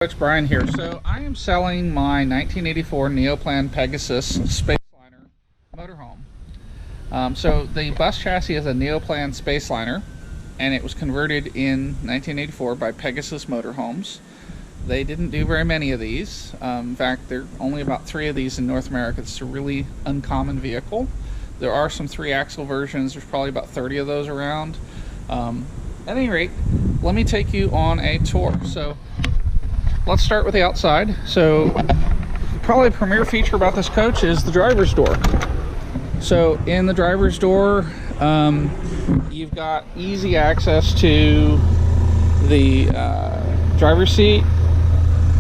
Folks, Brian here. So I am selling my 1984 Neoplan Pegasus Spaceliner motorhome. So the bus chassis is a Neoplan Spaceliner, and it was converted in 1984 by Pegasus Motorhomes. They didn't do very many of these. In fact, there are only about 3 of these in North America. It's a really uncommon vehicle. There are some 3-axle versions. There's probably about 30 of those around. At any rate, let me take you on a tour. So let's start with the outside. So probably the premier feature about this coach is the driver's door. So in the driver's door, you've got easy access to the driver's seat.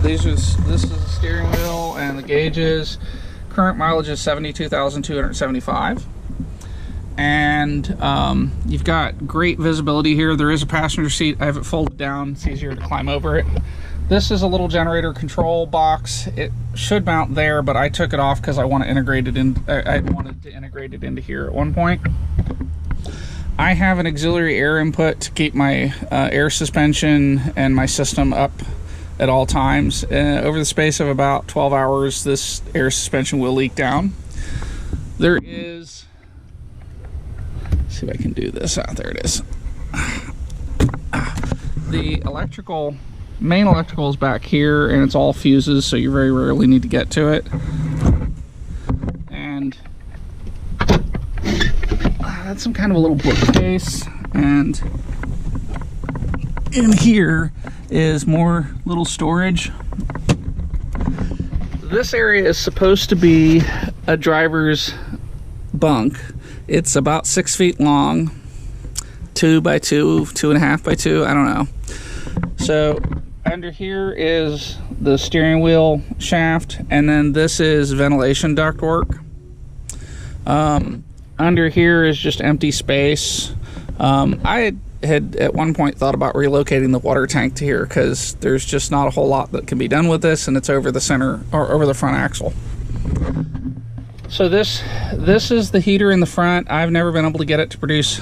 This is the steering wheel and the gauges. Current mileage is 72,275. And you've got great visibility here. There is a passenger seat. I have it folded down. It's easier to climb over it. This is a little generator control box. It should mount there, but I took it off because I want to integrate it in. I wanted to integrate it into here at one point. I have an auxiliary air input to keep my air suspension and my system up at all times. Over the space of about 12 hours, this air suspension will leak down. There is, let's see if I can do this out. There it is. The main electrical is back here, and it's all fuses, so you very rarely need to get to it. And that's some kind of a little bookcase, and in here is more little storage. This area is supposed to be a driver's bunk. It's about 6 feet long, 2 by 2, 2.5 by 2, I don't know. So under here is the steering wheel shaft, and then this is ventilation ductwork. Under here is just empty space. I had at one point thought about relocating the water tank to here because there's just not a whole lot that can be done with this, and it's over the center or over the front axle. So this is the heater in the front. I've never been able to get it to produce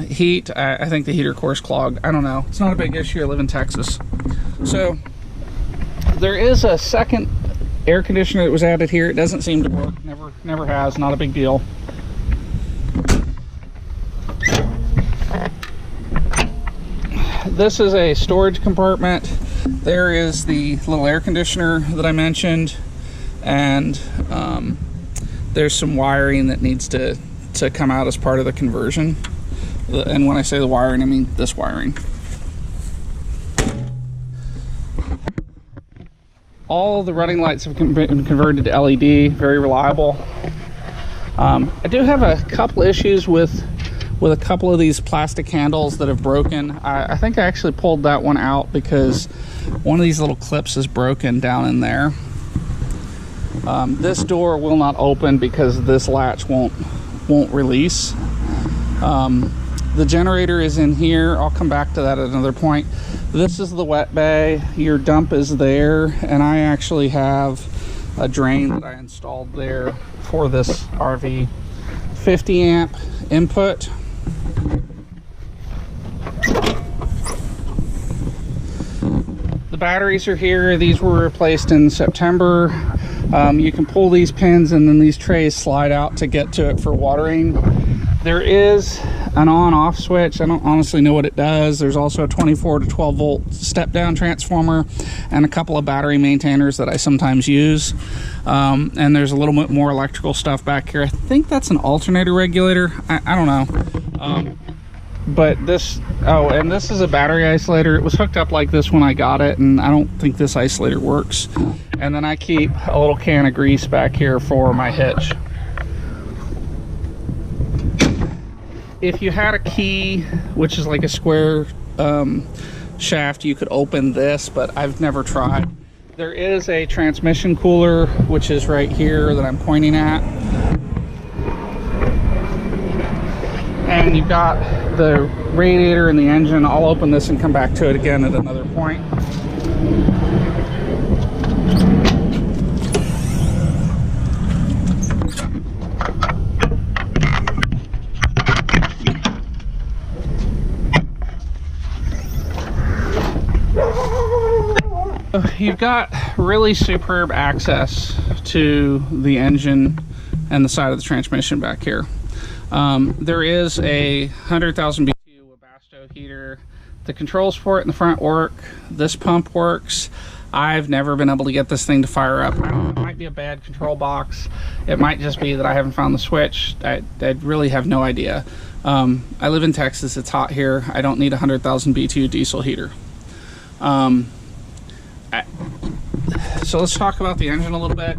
heat. I think the heater core is clogged. I don't know. It's not a big issue. I live in Texas. So there is a second air conditioner that was added here. It doesn't seem to work. Never has. Not a big deal. This is a storage compartment. There is the little air conditioner that I mentioned, and there's some wiring that needs to come out as part of the conversion. And when I say the wiring, I mean this wiring. All the running lights have been converted to LED, very reliable. I do have a couple issues with a couple of these plastic handles that have broken. I think I actually pulled that one out because one of these little clips is broken down in there. This door will not open because this latch won't release. The generator is in here. I'll come back to that at another point. This is the wet bay. Your dump is there, and I actually have a drain that I installed there for this RV. 50 amp input. The batteries are here. These were replaced in September. You can pull these pins, and then these trays slide out to get to it for watering. There is an on-off switch. I don't honestly know what it does. There's also a 24 to 12 volt step-down transformer and a couple of battery maintainers that I sometimes use. And there's a little bit more electrical stuff back here. I think that's an alternator regulator. I don't know. But this, oh, and this is a battery isolator. It was hooked up like this when I got it, and I don't think this isolator works. And then I keep a little can of grease back here for my hitch. If you had a key, which is like a square shaft, you could open this, but I've never tried. There is a transmission cooler, which is right here that I'm pointing at. And you've got the radiator and the engine. I'll open this and come back to it again at another point. you've got really superb access to the engine and the side of the transmission back here. There is a 100,000 BTU Webasto heater. The controls for it in the front work. This pump works. I've never been able to get this thing to fire up. I don't know, it might be a bad control box. It might just be that I haven't found the switch. I really have no idea. I live in Texas. It's hot here. I don't need a 100,000 BTU diesel heater. So let's talk about the engine a little bit.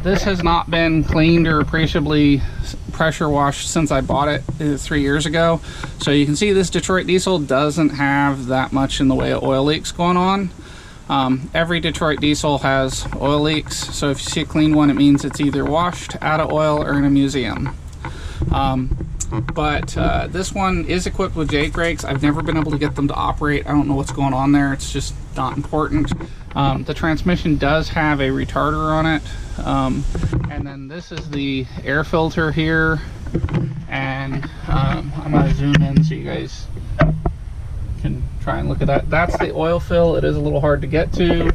This has not been cleaned or appreciably pressure washed since I bought it 3 years ago. So you can see this Detroit diesel doesn't have that much in the way of oil leaks going on. Every Detroit diesel has oil leaks, so if you see a clean one, it means it's either washed, out of oil, or in a museum. But this one is equipped with Jake brakes. I've never been able to get them to operate. I don't know what's going on there. It's just not important. The transmission does have a retarder on it. And then this is the air filter here. And I'm going to zoom in so you guys can try and look at that. That's the oil fill. It is a little hard to get to.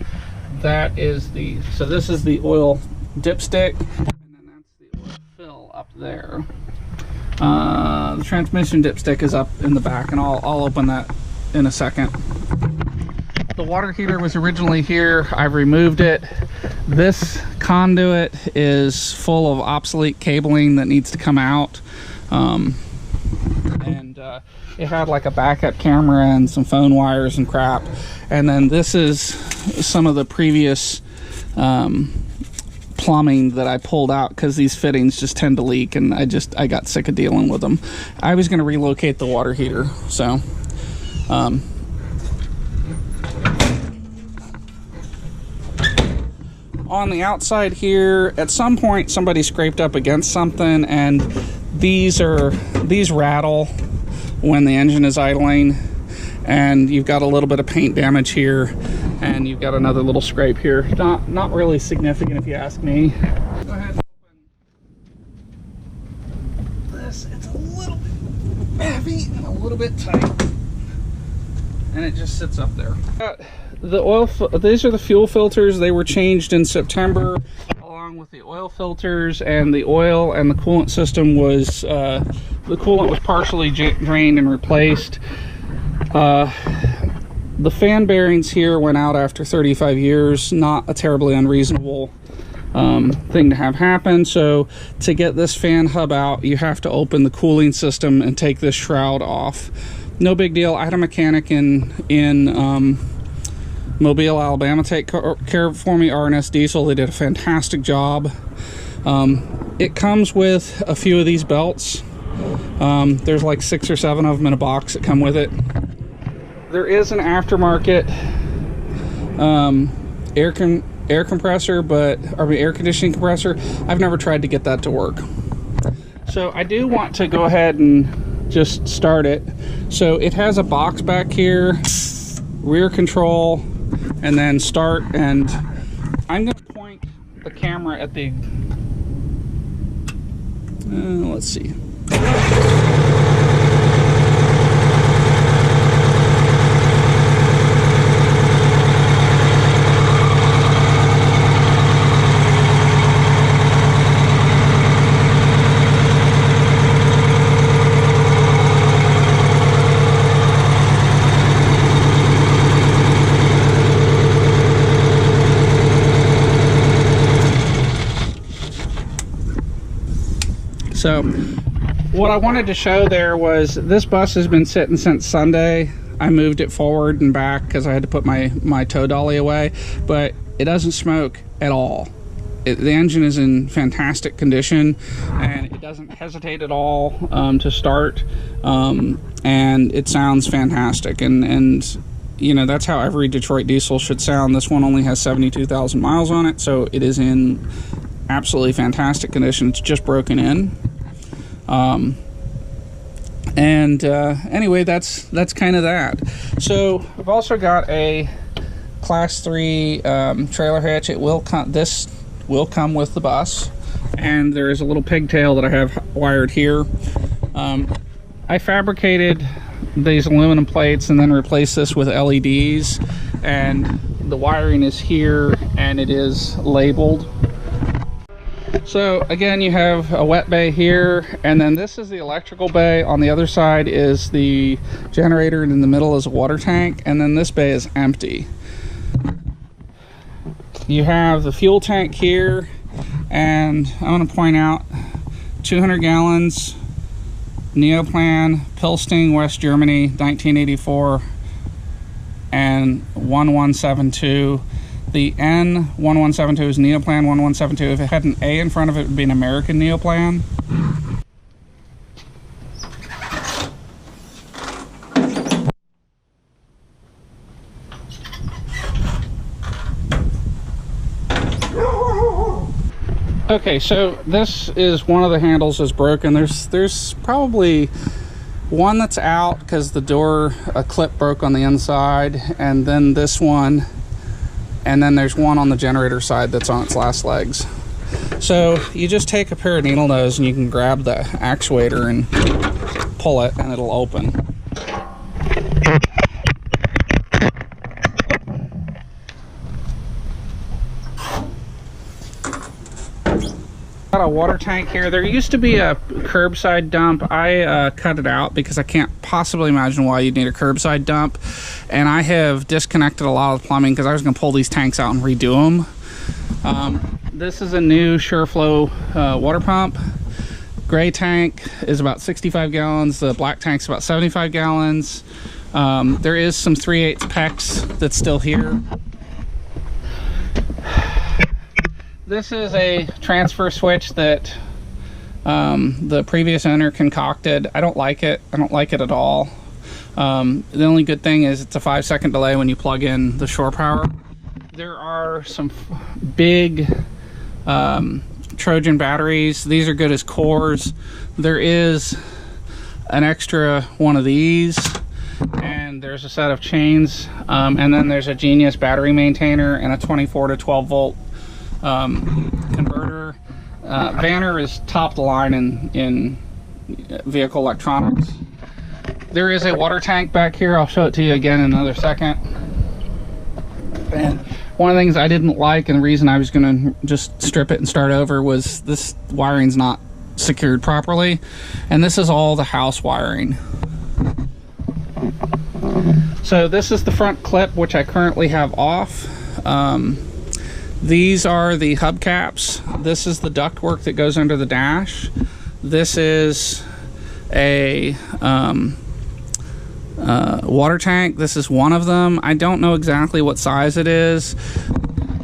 That is the, so this is the oil dipstick, and then that's the oil fill up there. The transmission dipstick is up in the back, and I'll open that in a second. The water heater was originally here. I've removed it. This conduit is full of obsolete cabling that needs to come out. It had like a backup camera and some phone wires and crap. And then this is some of the previous plumbing that I pulled out because these fittings just tend to leak, and I got sick of dealing with them. I was going to relocate the water heater, so on the outside here, at some point somebody scraped up against something, and these rattle when the engine is idling, and you've got a little bit of paint damage here, and you've got another little scrape here. Not really significant if you ask me. Go ahead and open this. It's a little bit heavy and a little bit tight, and it just sits up there. These are the fuel filters. They were changed in September, along with the oil filters, and the oil and the coolant system was the coolant was partially drained and replaced. The fan bearings here went out after 35 years. Not a terribly unreasonable thing to have happen. So to get this fan hub out, you have to open the cooling system and take this shroud off. No big deal. I had a mechanic in Mobile, Alabama take care of it for me. R&S Diesel. They did a fantastic job. It comes with a few of these belts. There's like 6 or 7 of them in a box that come with it. There is an aftermarket air compressor, air conditioning compressor. I've never tried to get that to work. So I do want to go ahead and just start it. So it has a box back here, rear control, and then start, and I'm going to point the camera at the let's see. So what I wanted to show there was this bus has been sitting since Sunday. I moved it forward and back because I had to put my tow dolly away, but it doesn't smoke at all. The engine is in fantastic condition, and it doesn't hesitate at all to start, and it sounds fantastic. And you know, that's how every Detroit diesel should sound. This one only has 72,000 miles on it, so it is in absolutely fantastic condition. It's just broken in. Anyway, that's kind of that. So I've also got a class 3 trailer hitch. This will come with the bus, and there is a little pigtail that I have wired here. I fabricated these aluminum plates and then replaced this with LEDs, and the wiring is here and it is labeled. So again, you have a wet bay here, and then this is the electrical bay. On the other side is the generator, and in the middle is a water tank, and then this bay is empty. You have the fuel tank here, and I want to point out 200 gallons, Neoplan, Pilsting, West Germany, 1984, and 1172. The N117 is Neoplan 1172. If it had an A in front of it, it would be an American Neoplan. Okay, so this is one of the handles is broken. There's probably one that's out because the door, a clip broke on the inside, and then this one, and then there's one on the generator side that's on its last legs. So you just take a pair of needle nose and you can grab the actuator and pull it and it'll open. Got a water tank here. There used to be a curbside dump. I cut it out because I can't possibly imagine why you'd need a curbside dump, and I have disconnected a lot of the plumbing because I was going to pull these tanks out and redo them. This is a new SureFlow water pump. Gray tank is about 65 gallons. The black tank's about 75 gallons. There is some 3/8 PEX that's still here. This is a transfer switch that the previous owner concocted. I don't like it. I don't like it at all. The only good thing is it's a 5-second delay when you plug in the shore power. There are some big Trojan batteries. These are good as cores. There is an extra one of these, and there's a set of chains, and then there's a Genius battery maintainer and a 24 to 12 volt converter. Vanner is top of the line in vehicle electronics. There is a water tank back here. I'll show it to you again in another second. And one of the things I didn't like, and the reason I was going to just strip it and start over, was this wiring's not secured properly, and this is all the house wiring. So this is the front clip, which I currently have off. These are the hubcaps. This is the ductwork that goes under the dash. This is a water tank. This is one of them. I don't know exactly what size it is.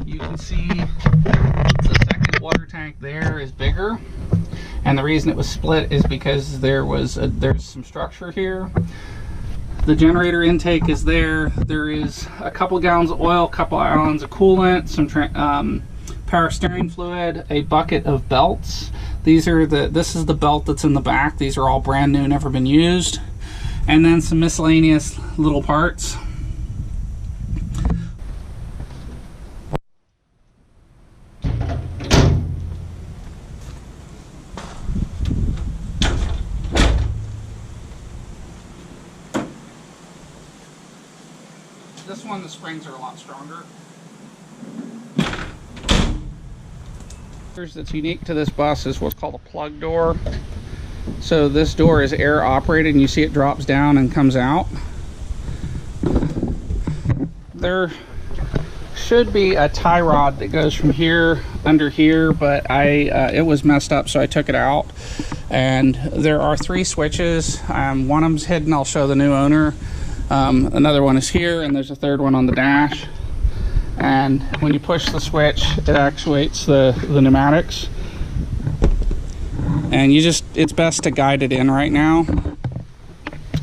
You can see the second water tank there is bigger, and the reason it was split is because there's some structure here. The generator intake is there. There is a couple gallons of oil, a couple gallons of coolant, some power steering fluid, a bucket of belts. This is the belt that's in the back. These are all brand new, never been used. And then some miscellaneous little parts. This one, the springs are a lot stronger. That's unique to this bus is what's called a plug door. So this door is air operated, and you see it drops down and comes out. There should be a tie rod that goes from here under here, but it was messed up, so I took it out. And there are 3 switches. One of them's hidden. I'll show the new owner. Another one is here, and there's a third one on the dash. And when you push the switch, it actuates the pneumatics. And it's best to guide it in right now.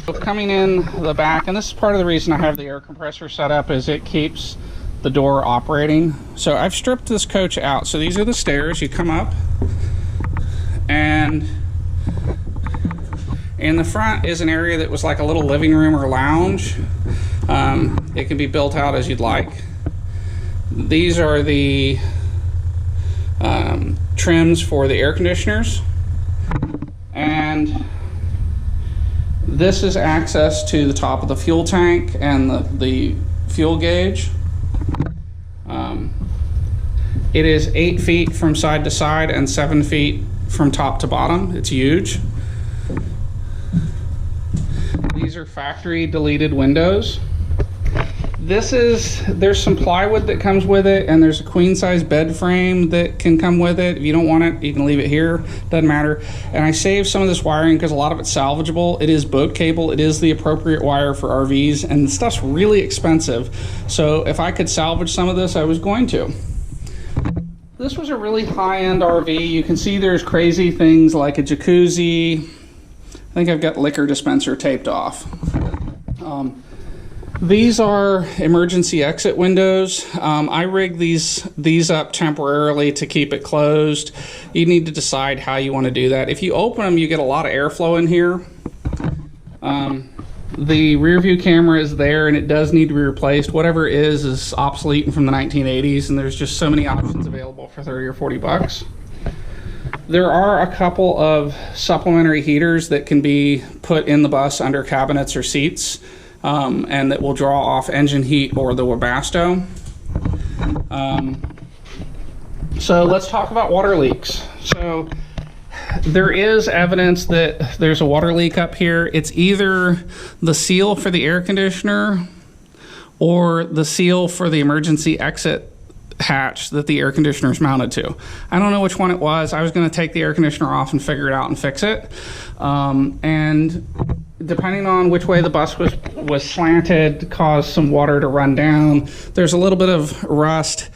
So coming in the back, and this is part of the reason I have the air compressor set up, is it keeps the door operating. So I've stripped this coach out. So these are the stairs. You come up, and in the front is an area that was like a little living room or lounge. It can be built out as you'd like. These are the trims for the air conditioners, and this is access to the top of the fuel tank and the fuel gauge. It is 8 feet from side to side and 7 feet from top to bottom. It's huge. These are factory deleted windows. There's some plywood that comes with it, and there's a queen size bed frame that can come with it. If you don't want it, you can leave it here, doesn't matter. And I saved some of this wiring because a lot of it's salvageable. It is boat cable, it is the appropriate wire for RVs, and the stuff's really expensive. So if I could salvage some of this, I was going to. This was a really high-end RV. You can see there's crazy things like a jacuzzi. I think I've got liquor dispenser taped off. These are emergency exit windows. I rigged these up temporarily to keep it closed. You need to decide how you want to do that. If you open them, you get a lot of airflow in here. The rear view camera is there and it does need to be replaced. Whatever it is obsolete and from the 1980s, and there's just so many options available for 30 or 40 bucks. There are a couple of supplementary heaters that can be put in the bus under cabinets or seats. And that will draw off engine heat or the Webasto. So let's talk about water leaks. So there is evidence that there's a water leak up here. It's either the seal for the air conditioner or the seal for the emergency exit hatch that the air conditioner is mounted to. I don't know which one it was. I was going to take the air conditioner off and figure it out and fix it. And depending on which way the bus was slanted, caused some water to run down. There's a little bit of rust.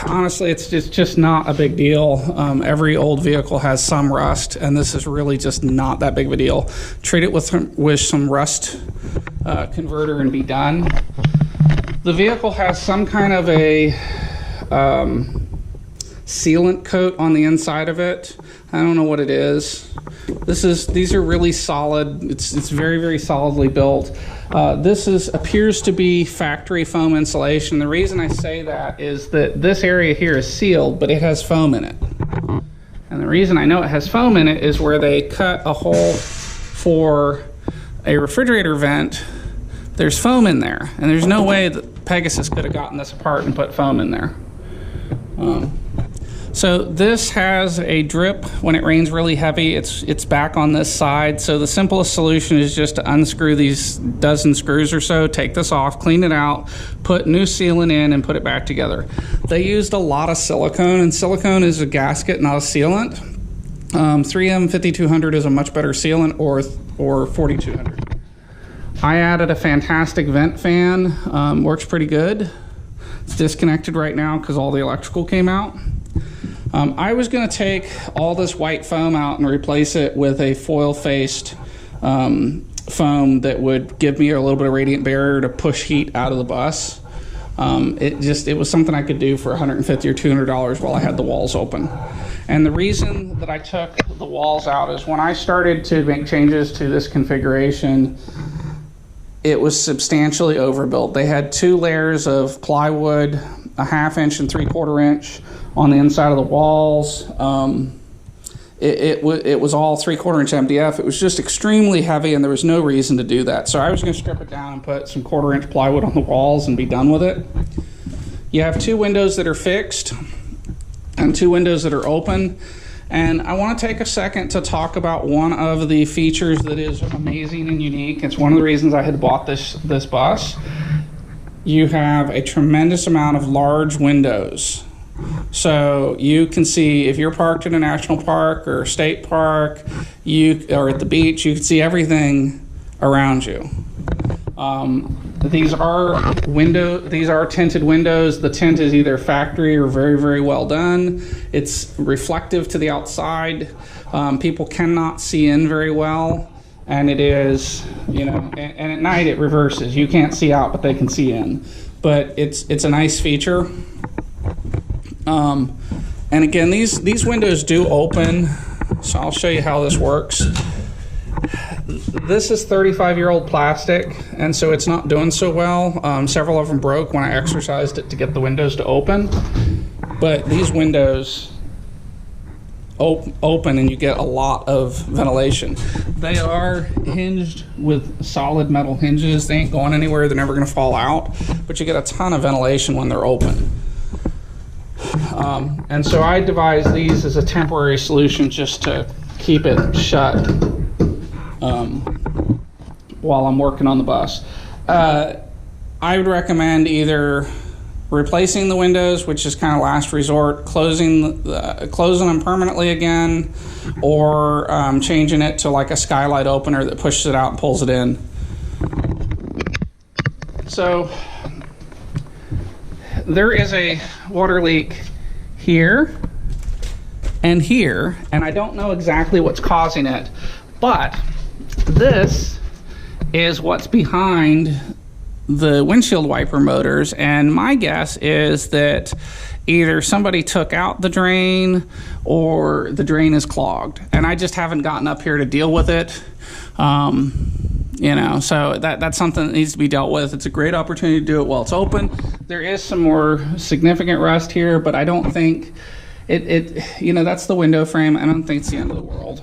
Honestly, it's just not a big deal. Every old vehicle has some rust, and this is really just not that big of a deal. Treat it with some rust converter and be done. The vehicle has some kind of a sealant coat on the inside of it. I don't know what it is. These are really solid. It's very, very solidly built. This appears to be factory foam insulation. The reason I say that is that this area here is sealed, but it has foam in it. And the reason I know it has foam in it is where they cut a hole for a refrigerator vent. There's foam in there, and there's no way that Pegasus could have gotten this apart and put foam in there. So this has a drip when it rains really heavy. It's back on this side. So the simplest solution is just to unscrew these dozen screws or so, take this off, clean it out, put new sealant in, and put it back together. They used a lot of silicone, and silicone is a gasket, not a sealant. 3M 5200 is a much better sealant, or 4200. I added a fantastic vent fan. Works pretty good. It's disconnected right now because all the electrical came out. I was going to take all this white foam out and replace it with a foil-faced foam that would give me a little bit of radiant barrier to push heat out of the bus. It was something I could do for $150 or $200 while I had the walls open. And the reason that I took the walls out is when I started to make changes to this configuration, it was substantially overbuilt. They had 2 layers of plywood, a 1/2 inch and 3/4 inch on the inside of the walls. It was all 3/4 inch MDF. It was just extremely heavy, and there was no reason to do that. So I was going to strip it down and put some 1/4 inch plywood on the walls and be done with it. You have 2 windows that are fixed and 2 windows that are open. And I want to take a second to talk about one of the features that is amazing and unique. It's one of the reasons I had bought this bus. You have a tremendous amount of large windows. So you can see, if you're parked in a national park or a state park, or at the beach, you can see everything around you. These are tinted windows. The tint is either factory or very, very well done. It's reflective to the outside. People cannot see in very well, and it is, and at night it reverses. You can't see out, but they can see in. But it's a nice feature. And again, these windows do open, so I'll show you how this works. This is 35-year-old plastic, and so it's not doing so well. Several of them broke when I exercised it to get the windows to open. But these windows open, and you get a lot of ventilation. They are hinged with solid metal hinges. They ain't going anywhere. They're never going to fall out. But you get a ton of ventilation when they're open. And so I devised these as a temporary solution just to keep it shut while I'm working on the bus. I would recommend either replacing the windows, which is kind of last resort, closing them permanently again, or changing it to like a skylight opener that pushes it out and pulls it in. So there is a water leak here and here, and I don't know exactly what's causing it, but this is what's behind the windshield wiper motors, and my guess is that either somebody took out the drain or the drain is clogged, and I just haven't gotten up here to deal with it. You know, so that's something that needs to be dealt with. It's a great opportunity to do it while it's open. There is some more significant rust here, but I don't think you know, that's the window frame. I don't think it's the end of the world.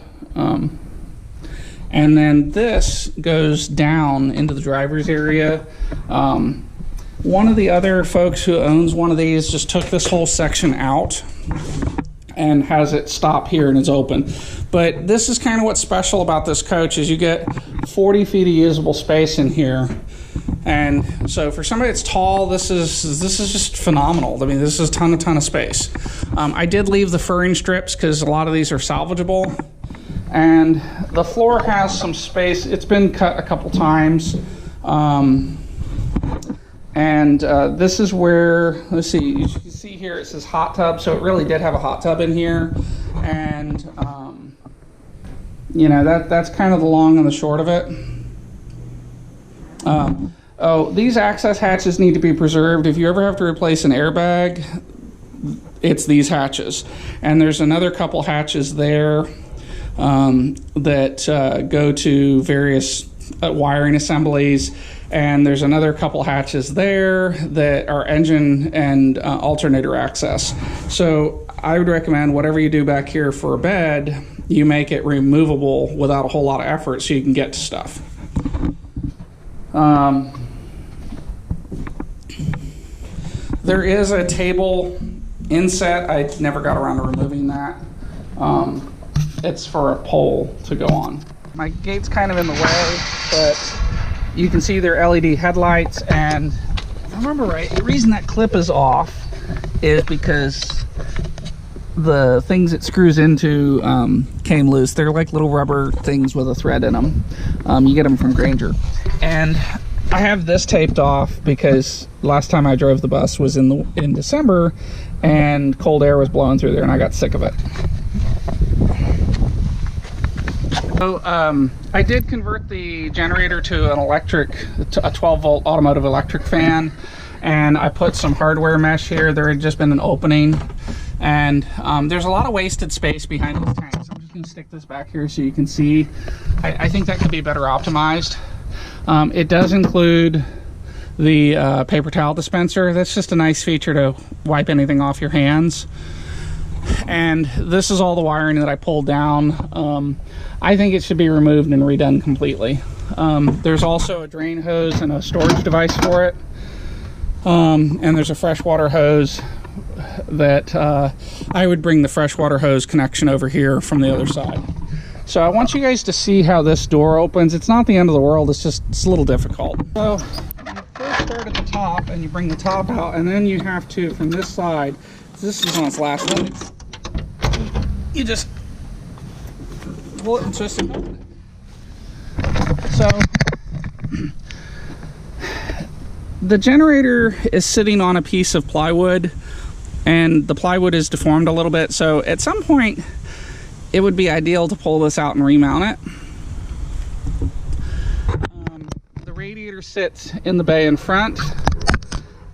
And then this goes down into the driver's area. One of the other folks who owns one of these just took this whole section out and has it stop here and it's open. But this is kind of what's special about this coach, is you get 40 feet of usable space in here. And so for somebody that's tall, this is just phenomenal. I mean, this is a ton of space. I did leave the furring strips because a lot of these are salvageable. And the floor has some space. It's been cut a couple times. This is where, let's see, you can see here it says hot tub, so it really did have a hot tub in here. And, you know, that's kind of the long and the short of it. Oh, these access hatches need to be preserved. If you ever have to replace an airbag, it's these hatches. And there's another couple hatches there that go to various wiring assemblies, and there's another couple hatches there that are engine and alternator access. So I would recommend whatever you do back here for a bed, you make it removable without a whole lot of effort so you can get to stuff. There is a table inset. I never got around to removing that. It's for a pole to go on. My gate's kind of in the way, but you can see their LED headlights, and if I remember right, the reason that clip is off is because the things it screws into came loose. They're like little rubber things with a thread in them. You get them from Grainger. And I have this taped off because last time I drove the bus was in December, and cold air was blowing through there and I got sick of it. So I did convert the generator to a 12 volt automotive electric fan, and I put some hardware mesh here. There had just been an opening, and there's a lot of wasted space behind these tanks. I'm just going to stick this back here so you can see. I think that could be better optimized. It does include the paper towel dispenser. That's just a nice feature to wipe anything off your hands. And this is all the wiring that I pulled down. I think it should be removed and redone completely. There's also a drain hose and a storage device for it. And there's a freshwater hose that I would bring the freshwater hose connection over here from the other side. So I want you guys to see how this door opens. It's not the end of the world, it's a little difficult. So you first start at the top and you bring the top out, and then you have to, from this side, this is on its last one, you just pull it and twist it open. So the generator is sitting on a piece of plywood, and the plywood is deformed a little bit, so at some point it would be ideal to pull this out and remount it. The radiator sits in the bay in front,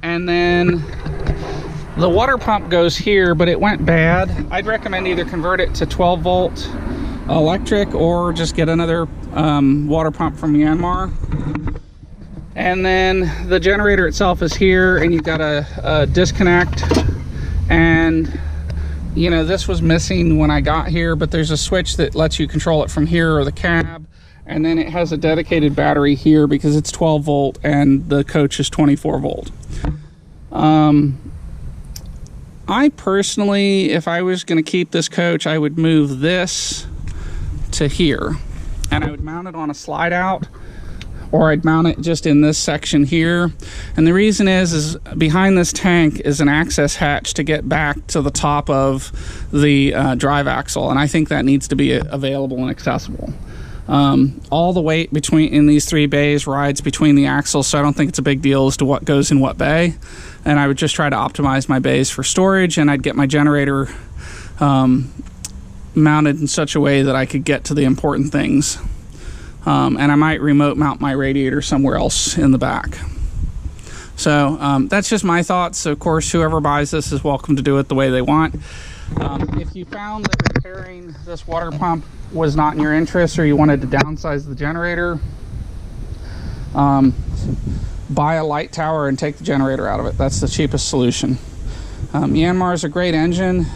and then the water pump goes here, but it went bad. I'd recommend either convert it to 12 volt electric or just get another water pump from Myanmar. And then the generator itself is here, and you've got a disconnect, and you know, this was missing when I got here, but there's a switch that lets you control it from here or the cab, and then it has a dedicated battery here because it's 12 volt and the coach is 24 volt. I personally, if I was going to keep this coach, I would move this to here, and I would mount it on a slide out, or I'd mount it just in this section here. And the reason is behind this tank is an access hatch to get back to the top of the drive axle, and I think that needs to be available and accessible. All the weight in these 3 bays rides between the axles, so I don't think it's a big deal as to what goes in what bay. And I would just try to optimize my bays for storage, and I'd get my generator mounted in such a way that I could get to the important things. And I might remote mount my radiator somewhere else in the back. So that's just my thoughts. Of course, whoever buys this is welcome to do it the way they want. If you found that repairing this water pump was not in your interest, or you wanted to downsize the generator, buy a light tower and take the generator out of it. That's the cheapest solution. Yanmar is a great engine.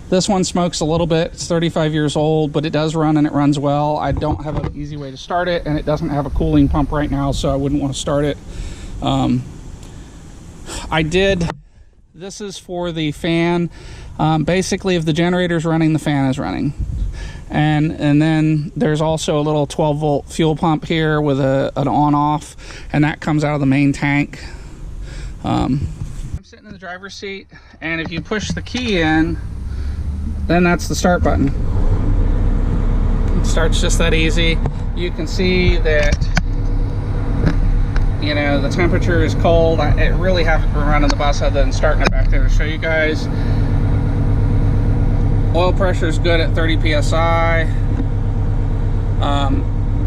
This one smokes a little bit. It's 35 years old, but it does run, and it runs well. I don't have an easy way to start it, and it doesn't have a cooling pump right now, so I wouldn't want to start it. This is for the fan. Basically, if the generator's running, the fan is running. And then there's also a little 12-volt fuel pump here with an on-off, and that comes out of the main tank. I'm sitting in the driver's seat, and if you push the key in, then that's the start button. It starts just that easy. You can see that, you know, the temperature is cold. I really haven't been running the bus other than starting it back there to show you guys. Oil pressure is good at 30 psi.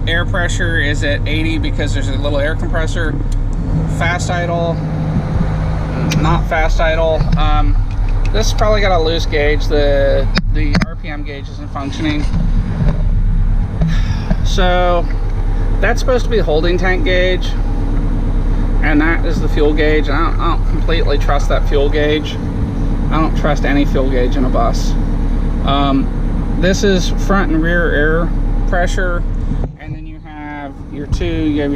Air pressure is at 80 because there's a little air compressor. Fast idle, not fast idle. This has probably got a loose gauge. The RPM gauge isn't functioning. So that's supposed to be the holding tank gauge, and that is the fuel gauge. I don't completely trust that fuel gauge. I don't trust any fuel gauge in a bus. This is front and rear air pressure, and then you have your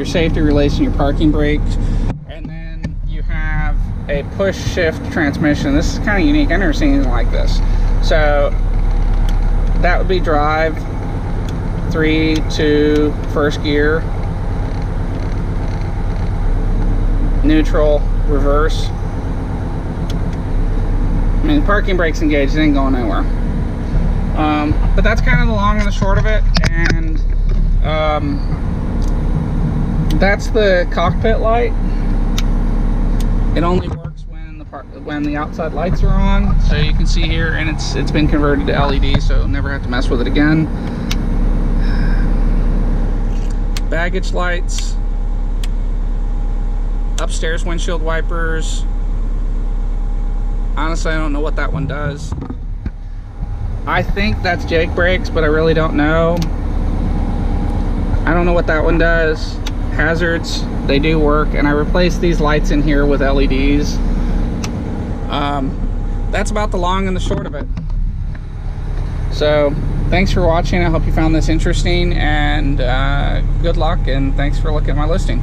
safety release and your parking brake, and then you have a push shift transmission. This is kind of unique. I've never seen anything like this. So that would be drive, 3, 2, first gear, neutral, reverse. I mean, the parking brake's engaged, it ain't going nowhere. But that's kind of the long and the short of it, and that's the cockpit light. It only works when the outside lights are on, so you can see here, and it's been converted to LED, so never have to mess with it again. Baggage lights, upstairs windshield wipers. Honestly, I don't know what that one does. I think that's Jake brakes, but I really don't know. I don't know what that one does. Hazards, they do work, and I replaced these lights in here with LEDs. That's about the long and the short of it. So thanks for watching. I hope you found this interesting, and good luck, and thanks for looking at my listing.